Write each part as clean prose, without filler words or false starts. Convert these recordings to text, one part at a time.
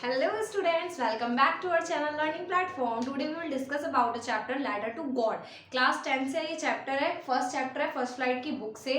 Hello students, welcome back to our channel learning platform. Today we will discuss about a chapter Ladder to God. Class 10 से ये chapter है, first chapter है first flight की book से।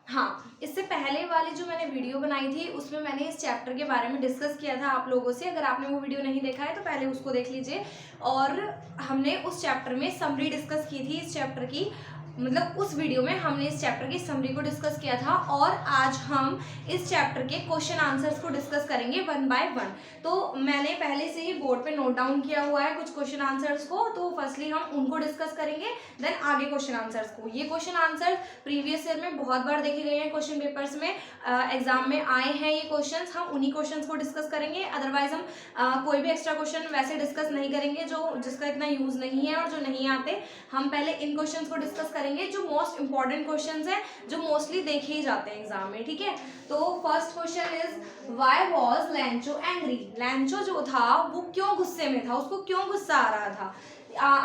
हाँ, इससे पहले वाली जो मैंने वीडियो बनाई थी उसमें मैंने इस चैप्टर के बारे में डिस्कस किया था आप लोगों से। अगर आपने वो वीडियो नहीं देखा है तो पहले उसको देख लीजिए। और हमने उस चैप्टर में समरी डिस्कस की थी इस चैप्टर की, मतलब उस वीडियो में हमने इस चैप्टर की समरी को डिस्कस किया था। और आज हम इस चैप्टर के क्वेश्चन आंसर्स को डिस्कस करेंगे वन बाय वन। तो मैंने पहले से ही बोर्ड पे नोट डाउन किया हुआ है कुछ क्वेश्चन आंसर्स को, तो फर्स्टली हम उनको डिस्कस करेंगे, देन आगे क्वेश्चन आंसर्स को। ये क्वेश्चन आंसर प्रीवियस ईयर में बहुत बार देखे गए हैं, क्वेश्चन पेपर्स में एग्जाम में आए हैं ये क्वेश्चंस। हम उन्हीं क्वेश्चंस को डिस्कस करेंगे, अदरवाइज हम कोई भी एक्स्ट्रा क्वेश्चन वैसे डिस्कस नहीं करेंगे जो जिसका इतना यूज नहीं है और जो नहीं आते। हम पहले इन क्वेश्चंस को डिस्कस करेंगे जो मोस्ट इंपॉर्टेंट क्वेश्चंस हैं, जो मोस्टली देखे ही जाते हैं एग्जाम में, ठीक है। तो first question is why was लैंचो angry. लैंचो जो था वो क्यों गुस्से में था, उसको क्यों गुस्सा आ रहा था।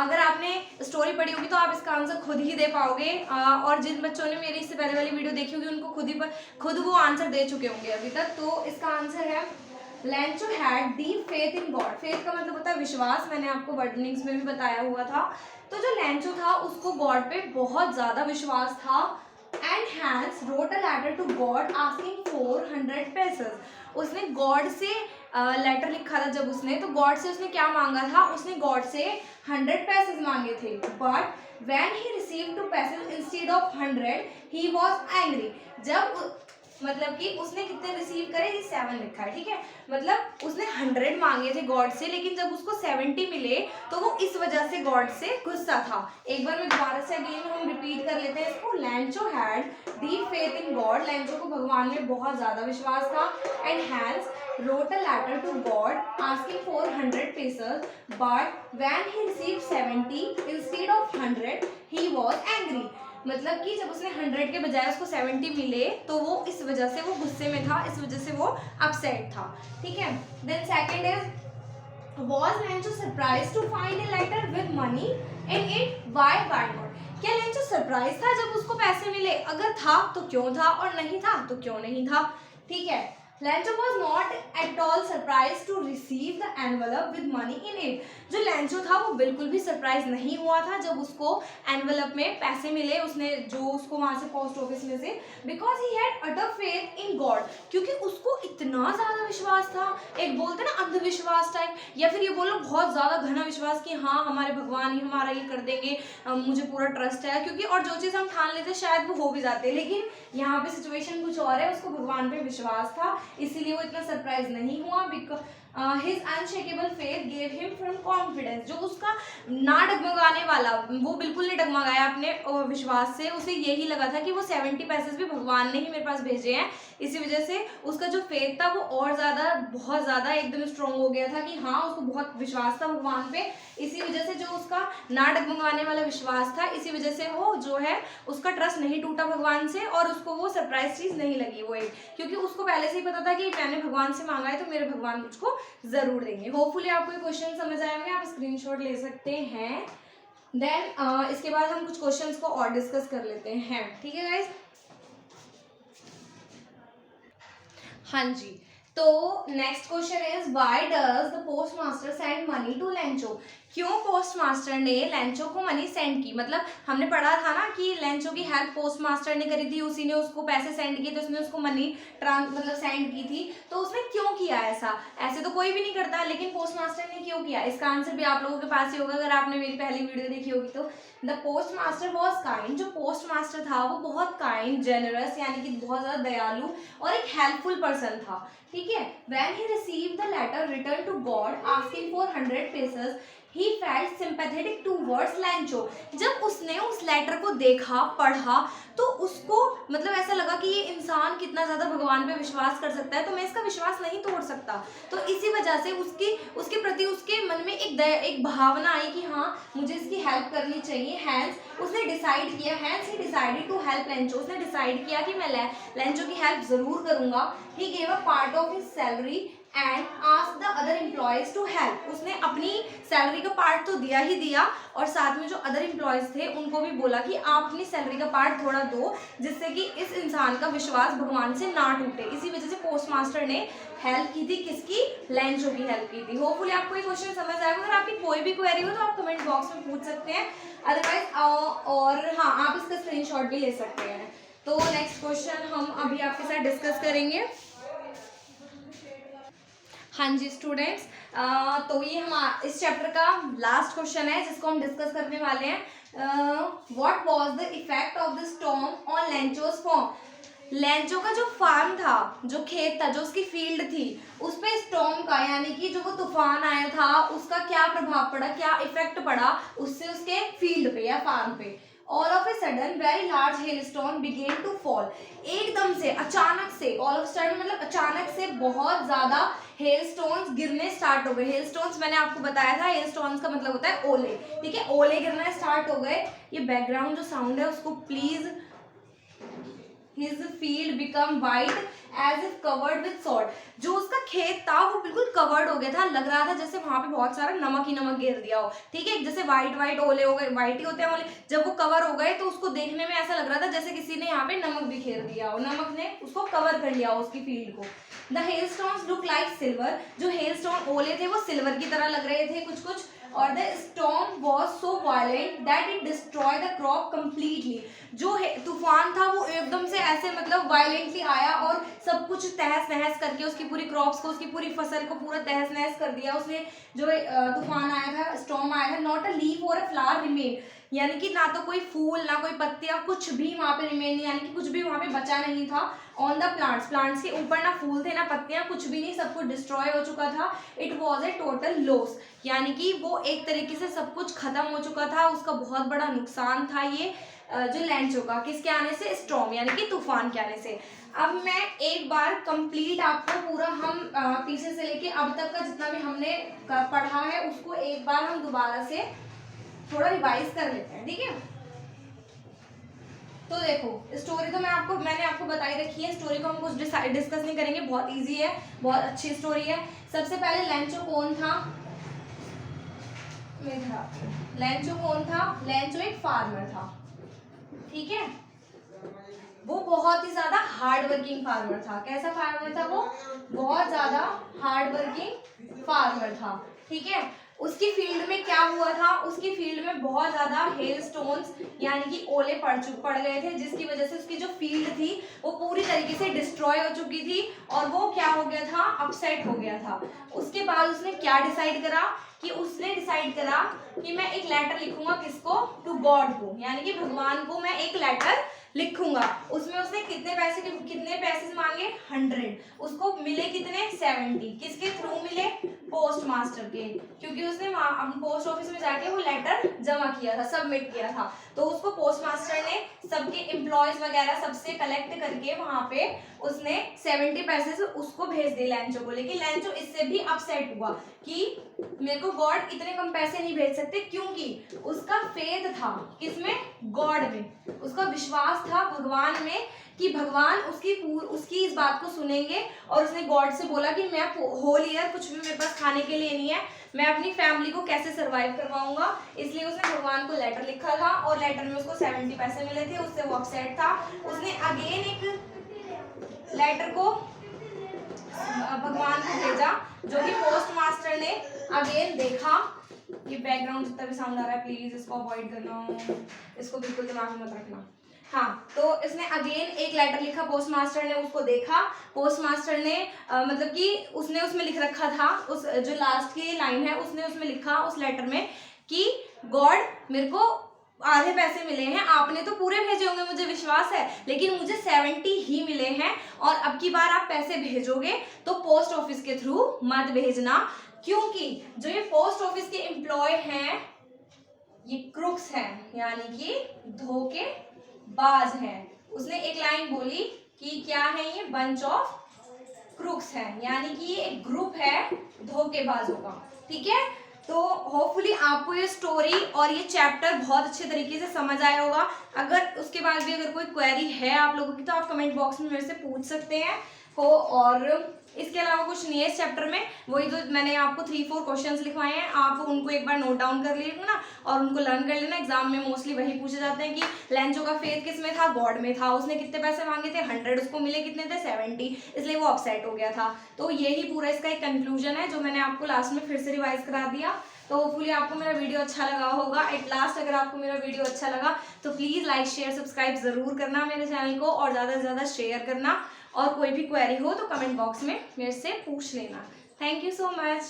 अगर आपने स्टोरी पढ़ी होगी तो आप इसका आंसर खुद ही दे पाओगे, और जिन बच्चों ने मेरी इससे पहले वाली वीडियो देखी होगी उनको खुद वो आंसर दे चुके होंगे अभी तक। तो इसका आंसर है लैंचो had deep faith in God. Faith का मतलब होता है विश्वास, मैंने आपको वर्डनिंग्स में भी बताया हुआ था। तो जो लैंचो था उसको गॉड पे बहुत ज्यादा विश्वास था। And hence wrote a letter to God asking 400 pesos. उसने गॉड से लेटर लिखा था जब उसने, तो गॉड से उसने क्या मांगा था, उसने गॉड से 100 पैसेज मांगे थे। But when he received 2 passage instead of 100 he was angry. जब मतलब कि उसने कितने रिसीव करे, ये 7 लिखा है, ठीक है। मतलब उसने 100 मांगे थे गॉड से, लेकिन जब उसको 70 मिले तो वो इस वजह से गॉड से गुस्सा था। एक बार मैं दोबारा से अगेन हम रिपीट कर लेते हैं इसको। Lencho had deep faith in God. Lencho को भगवान में बहुत ज्यादा विश्वास था। And hence wrote a letter to God asking for 100 pesos, but when he received 70 instead of 100 he was angry। मतलब कि जब उसने 100 के बजाय उसको 70 मिले तो वो इस वजह से वो गुस्से में था, इस वजह से वो अपसेट था, ठीक है। Then second is was Lancho surprised to find a letter with money in it? Why not? क्या लेंचो सरप्राइज था जब उसको पैसे मिले? अगर था तो क्यों था, और नहीं था तो क्यों नहीं था, ठीक है। लैंचो was not at all surprised to receive the envelope with money in it। जो लैंचो था वो बिल्कुल भी सरप्राइज नहीं हुआ था जब उसको एनवेलप में पैसे मिले, उसने जो उसको वहां से पोस्ट ऑफिस में से, because he had utter faith in God. क्योंकि उसको इतना ज्यादा विश्वास था, एक बोलते ना अंधविश्वास टाइप, या फिर ये बोलो बहुत ज्यादा घना विश्वास कि हाँ हमारे भगवान ही हमारा ये कर देंगे, मुझे पूरा ट्रस्ट है। क्योंकि और जो चीज हम ठान लेते शायद वो हो भी जाते, लेकिन यहाँ पे सिचुएशन कुछ और है, उसको भगवान पे विश्वास था, इसीलिए वो इतना सरप्राइज नहीं हुआ। Because his unshakeable faith gave him from confidence. जो उसका ना डगमगाने वाला, वो बिल्कुल नहीं डगमगाया अपने विश्वास से, उसे यही लगा था कि वो 70 पैसेज भी भगवान ने ही मेरे पास भेजे हैं। इसी वजह से उसका जो फेथ था वो और ज्यादा, बहुत ज्यादा एकदम स्ट्रॉन्ग हो गया था कि हाँ उसको बहुत विश्वास था भगवान पे। इसी वजह से जो उसका ना डगमगाने वाला विश्वास था, इसी वजह से वो जो है उसका ट्रस्ट नहीं टूटा भगवान से, और उसको वो सरप्राइज चीज नहीं लगी वो एक, क्योंकि उसको पहले से ही पता था कि मैंने भगवान से मांगा है तो मेरे भगवान मुझको जरूर देंगे। होपफुली आपको ये क्वेश्चन समझ आए होंगे, आप स्क्रीनशॉट ले सकते हैं। देन इसके बाद हम कुछ क्वेश्चंस को और डिस्कस कर लेते हैं, ठीक है गाइज। हाँ जी, तो next question is why does the postmaster send money to Lencho. क्यों पोस्ट मास्टर ने लैंचो को मनी सेंड की। मतलब हमने पढ़ा था ना कि लैंचो की हेल्प पोस्ट मास्टर ने करी थी, उसी ने उसको पैसे सेंड किए, तो उसने उसको मनी मतलब सेंड की थी। तो उसने क्यों किया ऐसा, ऐसे तो कोई भी नहीं करता, लेकिन पोस्ट मास्टर ने क्यों किया, इसका आंसर भी आप लोगों के पास ही होगा अगर आपने मेरी पहली वीडियो देखी होगी तो। The post master was kind. जो पोस्ट मास्टर था वो बहुत काइंड, जेनरस, यानी कि बहुत ज्यादा दयालु और एक हेल्पफुल पर्सन था, ठीक है। When he received the letter return to God asking for 100 pesos he felt sympathetic towards Lencho. जब उसने उस लेटर को देखा, पढ़ा, तो उसको मतलब ऐसा लगा कि ये इंसान कितना ज्यादा भगवान पे विश्वास कर सकता है, तो मैं इसका विश्वास नहीं तोड़ सकता। तो इसी वजह से उसके प्रति उसके मन में एक भावना आई कि हाँ मुझे इसकी हेल्प करनी चाहिए। हैंस उसने डिसाइड किया, hence he decided to help Lencho. उसने डिसाइड किया कि मैं लैंचो की हेल्प जरूर करूंगा। He gave a part of his salary and ask the other employees to help. उसने अपनी सैलरी का पार्ट तो दिया ही दिया, और साथ में जो अदर एम्प्लॉयज थे उनको भी बोला कि आप अपनी सैलरी का पार्ट थोड़ा दो, जिससे कि इस इंसान का विश्वास भगवान से ना टूटे। इसी वजह से पोस्ट मास्टर ने हेल्प की थी, किसकी? लेंचो की हेल्प की थी। होपफुली आपको ये क्वेश्चन समझ आएगा। अगर आपकी कोई भी क्वेरी हो तो आप कमेंट बॉक्स में पूछ सकते हैं, अदरवाइज और हाँ, आप इसका स्क्रीनशॉट भी ले सकते हैं। तो नेक्स्ट क्वेश्चन हम अभी आपके साथ डिस्कस करेंगे। हाँ जी स्टूडेंट्स, तो ये हम इस चैप्टर का लास्ट क्वेश्चन है जिसको हम डिस्कस करने वाले हैं। What was the effect of the storm on Lencho's farm? Lencho का जो फार्म था, जो खेत था, जो उसकी फील्ड थी, उस पे स्टॉर्म का यानी कि जो वो तूफान आया था उसका क्या प्रभाव पड़ा, क्या इफेक्ट पड़ा उससे उसके फील्ड पे या फार्म पे। All of a sudden very large hailstone began to fall. एकदम से, अचानक से, ऑल ऑफ सडन मतलब अचानक से बहुत ज्यादा हेलस्टोन्स गिरने स्टार्ट हो गए। हेलस्टोन्स मैंने आपको बताया था, हेलस्टोन्स का मतलब होता है ओले, ठीक है, ओले गिरना स्टार्ट हो गए। ये बैकग्राउंड जो साउंड है उसको please. His field become white as if covered with salt. जो उसका खेत था वो बिल्कुल कवर्ड हो गया था, लग रहा था जैसे वहां पे बहुत सारा नमक ही नमक गिर दिया हो, ठीक है, जैसे व्हाइट व्हाइट ओले हो गए, व्हाइट ही होते हैं ओले। जब वो कवर हो गए तो उसको देखने में ऐसा लग रहा था जैसे किसी ने यहाँ पे नमक बिखेर दिया हो, नमक ने उसको कवर कर लिया हो उसकी फील्ड को। The hailstones look like silver. जो हेलस्टोन ओले थे वो सिल्वर की तरह लग रहे थे कुछ कुछ। और the storm was so violent that it destroy the crop completely. जो तूफान था वो एकदम से ऐसे मतलब वायलेंटली आया और सब कुछ तहस नहस करके उसकी पूरी क्रॉप्स को, उसकी पूरी फसल को पूरा तहस नहस कर दिया उसने। जो तूफान आया था, स्टॉर्म आया था, नॉट अ लीफ और अ फ्लावर रिमेन, यानी कि ना तो कोई फूल ना कोई पत्तियां, कुछ भी वहां पे रिमेन नहीं, यानी कि कुछ भी वहां पे बचा नहीं था। ऑन द प्लांट्स, प्लांट्स के ऊपर ना फूल थे ना पत्तियां, कुछ भी नहीं, सब कुछ डिस्ट्रॉय हो चुका था। It was a total loss, यानी कि वो एक तरीके से सब कुछ खत्म हो चुका था, उसका बहुत बड़ा नुकसान था ये जो लेंचो का। किसके आने से? स्टॉर्म यानी कि तूफान के आने से। अब मैं एक बार कंप्लीट आपको पूरा हम पीछे से लेके अब तक का जितना भी हमने पढ़ा है उसको एक बार हम दोबारा से थोड़ा रिवाइज कर लेते हैं, ठीक है। तो देखो स्टोरी तो मैंने आपको बताई रखी है, स्टोरी को हम कुछ डिस्कस नहीं करेंगे, बहुत इजी है, बहुत अच्छी स्टोरी है। सबसे पहले लेंचो कौन था? लेंचो कौन था? लेंचो एक फार्मर था, ठीक है। वो बहुत ही ज्यादा हार्ड वर्किंग फार्मर था। कैसा फार्मर था वो? बहुत ज्यादा हार्ड वर्किंग फार्मर था, ठीक है। उसकी फील्ड में क्या हुआ था? उसकी फील्ड में बहुत ज्यादा हेल स्टोन्स यानी कि ओले पड़ गए थे, जिसकी वजह से उसकी जो फील्ड थी वो पूरी तरीके से डिस्ट्रॉय हो चुकी थी और वो क्या हो गया था? अपसेट हो गया था। उसके बाद उसने क्या डिसाइड करा कि उसने डिसाइड करा कि मैं एक लेटर लिखूंगा, किसको? टू गॉड को, यानी कि भगवान को मैं एक लेटर लिखूंगा। उसमें उसने कितने पैसे मांगे? 100। उसको मिले कितने? 70। किसके थ्रू मिले? पोस्ट मास्टर के, क्योंकि उसने पोस्ट ऑफिस में जाके वो लेटर जमा किया था, सबमिट किया था। तो उसको पोस्ट मास्टर ने सबके एम्प्लॉयज वगैरह सबसे कलेक्ट करके वहां पे उसने 70 पैसे से उसको भेज दिए लेंचो को। लेकिन लेंचो इससे भी अपसेट हुआ कि मेरे को गॉड इतने कम पैसे नहीं भेज सकते, क्योंकि उसका फेथ था किसमें? गॉड में। उसका विश्वास था भगवान में कि भगवान उसकी इस बात को सुनेंगे। और उसने गॉड से बोला कि मैं होल ईयर कुछ भी मेरे पास खाने के लिए नहीं है, मैं अपनी फैमिली को कैसे सरवाइव करवाऊंगा। इसलिए उसने भगवान को लेटर लिखा था और लेटर में उसको 70 पैसे मिले थे, उससे वो अपसेट था। उसने अगेन एक लेटर को भगवान को भेजा, जो कि पोस्ट मास्टर ने अगेन देखा। ये बैकग्राउंड जितना भी साउंड आ रहा है प्लीज इसको अवॉइड करना, इसको बिल्कुल दिमाग में मत रखना। हाँ, तो इसने अगेन एक लेटर लिखा, पोस्ट मास्टर ने उसको देखा। पोस्ट मास्टर ने मतलब कि उसने उसमें लिख रखा था, उस जो लास्ट की लाइन है उसने उसमें लिखा उस लेटर में कि गॉड मेरे को आधे पैसे मिले हैं, आपने तो पूरे भेजे होंगे मुझे विश्वास है, लेकिन मुझे 70 ही मिले हैं और अब की बार आप पैसे भेजोगे तो पोस्ट ऑफिस के थ्रू मत भेजना, क्योंकि जो ये पोस्ट ऑफिस के एम्प्लॉय हैं ये क्रुक्स हैं, यानी कि धोखेबाज हैं। उसने एक लाइन बोली कि क्या है ये? बंच ऑफ क्रुक्स हैं, यानी कि ये एक ग्रुप है धोखेबाजों का, ठीक है। तो होपफुली आपको ये स्टोरी और ये चैप्टर बहुत अच्छे तरीके से समझ आया होगा। अगर उसके बाद भी अगर कोई क्वेरी है आप लोगों की तो आप कमेंट बॉक्स में मेरे से पूछ सकते हैं। हो। और इसके अलावा कुछ नहीं है इस चैप्टर में, वही जो मैंने आपको 3-4 क्वेश्चंस लिखवाए हैं, आप उनको एक बार नोट डाउन कर लीजिएगा और उनको लर्न कर लेना। एग्जाम में मोस्टली वही पूछे जाते हैं कि लेंचो का फेथ किस में था, गॉड में था, उसने कितने पैसे मांगे थे 100, उसको मिले कितने थे 70, इसलिए वो अपसेट हो गया था। तो यही पूरा इसका एक कंक्लूजन है जो मैंने आपको लास्ट में फिर से रिवाइज करा दिया। तो होपफुली आपको मेरा वीडियो अच्छा लगा होगा। एट लास्ट अगर आपको मेरा वीडियो अच्छा लगा तो प्लीज़ लाइक शेयर सब्सक्राइब ज़रूर करना मेरे चैनल को, और ज़्यादा से ज़्यादा शेयर करना। और कोई भी क्वेरी हो तो कमेंट बॉक्स में मेरे से पूछ लेना। Thank you so much.